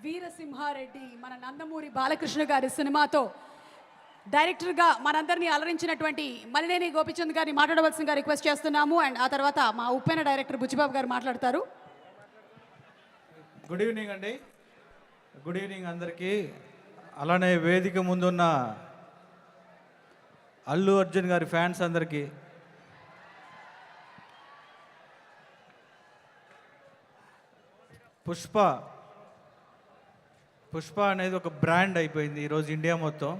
వీరసింహారెడ్డి మన నందమూరి బాలకృష్ణ గారి సినిమాతో డైరెక్టర్గా మనందరినీ అలరించినటువంటి మలినేని గోపిచంద్ గారిని మాట్లాడవలసిందిగా రిక్వెస్ట్ చేస్తున్నాము. అండ్ ఆ తర్వాత మా ఉప్పెన డైరెక్టర్ బుచ్చిబాబు గారు మాట్లాడతారు. గుడ్ ఈవినింగ్ అండి. గుడ్ ఈవినింగ్ అందరికీ. అలానే వేదిక ముందున్న అల్లు అర్జున్ గారి ఫ్యాన్స్ అందరికీ, పుష్ప అనేది ఒక బ్రాండ్ అయిపోయింది ఈరోజు ఇండియా మొత్తం.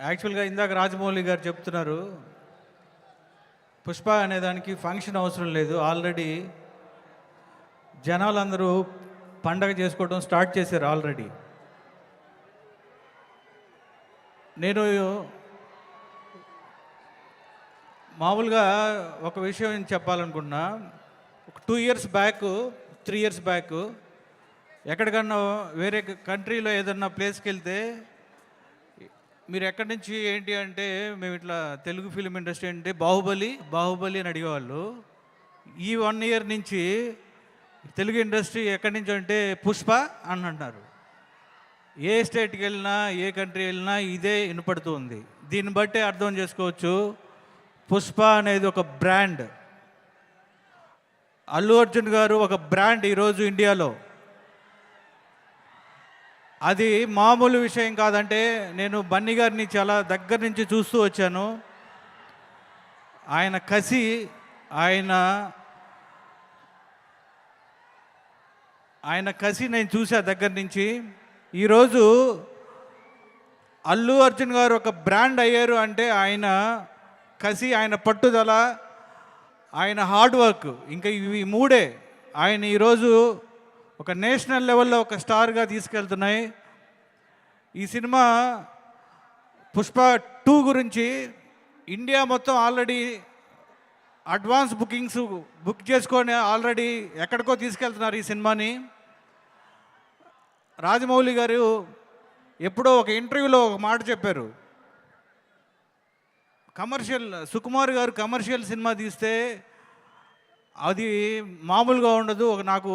యాక్చువల్గా ఇందాక రాజమౌళి గారు చెప్తున్నారు, పుష్ప అనేదానికి ఫంక్షన్ అవసరం లేదు, ఆల్రెడీ జనాలందరూ పండగ చేసుకోవడం స్టార్ట్ చేశారు ఆల్రెడీ. నేను మామూలుగా ఒక విషయం చెప్పాలనుకున్నా. ఒక 2 years బ్యాక్ 3 years బ్యాక్ ఎక్కడికన్నా వేరే కంట్రీలో ఏదన్నా ప్లేస్కి వెళ్తే మీరు ఎక్కడి నుంచి ఏంటి అంటే మేము ఇట్లా తెలుగు ఫిలిం ఇండస్ట్రీ అంటే బాహుబలి అని అడిగేవాళ్ళు. ఈ 1 year నుంచి తెలుగు ఇండస్ట్రీ ఎక్కడి నుంచి అంటే పుష్ప అని అంటున్నారు. ఏ స్టేట్కి వెళ్ళినా ఏ కంట్రీ వెళ్ళినా ఇదే వినపడుతూ ఉంది. దీన్ని బట్టే అర్థం చేసుకోవచ్చు పుష్ప అనేది ఒక బ్రాండ్. అల్లు అర్జున్ గారు ఒక బ్రాండ్ ఈరోజు ఇండియాలో. అది మామూలు విషయం కాదంటే, నేను బన్నీ గారిని చాలా దగ్గర నుంచి చూస్తూ వచ్చాను. ఆయన కసి, ఆయన కసి నేను చూసా దగ్గర నుంచి. ఈరోజు అల్లు అర్జున్ గారు ఒక బ్రాండ్ అయ్యారు అంటే ఆయన కసి, ఆయన పట్టుదల, ఆయన హార్డ్ వర్క్, ఇంకా ఇవి మూడే ఆయన ఈరోజు ఒక నేషనల్ లెవెల్లో ఒక స్టార్గా తీసుకెళ్తున్నాయి. ఈ సినిమా పుష్ప 2 గురించి ఇండియా మొత్తం ఆల్రెడీ అడ్వాన్స్ బుక్ చేసుకొని ఆల్రెడీ ఎక్కడికో తీసుకెళ్తున్నారు ఈ సినిమాని. రాజమౌళి గారు ఎప్పుడో ఒక ఇంటర్వ్యూలో ఒక మాట చెప్పారు, సుకుమార్ గారు కమర్షియల్ సినిమా తీస్తే అది మామూలుగా ఉండదు. నాకు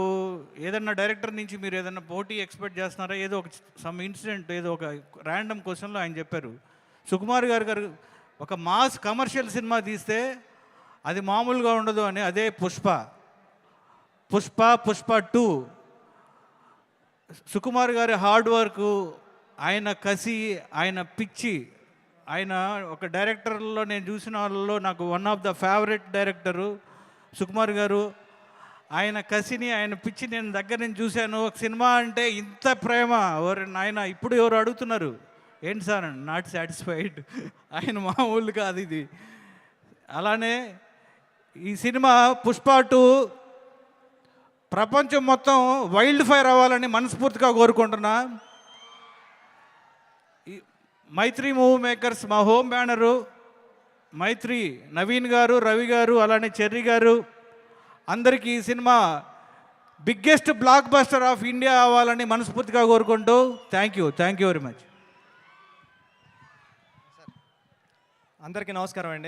ఏదన్నా డైరెక్టర్ నుంచి మీరు ఏదన్నా పోటీ ఎక్స్పెక్ట్ చేస్తున్నారా, ఏదో ఒక సమ్ ఇన్సిడెంట్, ఏదో ఒక ర్యాండమ్ క్వశ్చన్లో ఆయన చెప్పారు, సుకుమార్ గారు ఒక మాస్ కమర్షియల్ సినిమా తీస్తే అది మామూలుగా ఉండదు అని. అదే పుష్ప 2 సుకుమార్ గారి హార్డ్ వర్క్, ఆయన కసి, ఆయన పిచ్చి, ఆయన ఒక డైరెక్టర్లో నేను చూసిన వాళ్ళలో నాకు one of the favourite director Sukumar గారు. ఆయన కసిని, ఆయన పిచ్చి నేను దగ్గర నుంచి చూశాను. ఒక సినిమా అంటే ఇంత ప్రేమ ఆయన ఇప్పుడు ఎవరు అడుగుతున్నారు ఏంటి సార్, నాట్ సాటిస్ఫైడ్. ఆయన మామూలు కాదు ఇది. అలానే ఈ సినిమా పుష్ప 2 ప్రపంచం మొత్తం వైల్డ్ ఫైర్ అవ్వాలని మనస్ఫూర్తిగా కోరుకుంటున్నా. మైత్రి మూవీ మేకర్స్, మా హోమ్ బ్యానరు మైత్రి, నవీన్ గారు, రవి గారు, అలానే చెర్రీ గారు, అందరికీ ఈ cinema biggest block buster of India అవ్వాలని మనస్ఫూర్తిగా కోరుకుంటూ థ్యాంక్ యూ వెరీ మచ్. అందరికీ నమస్కారం అండి.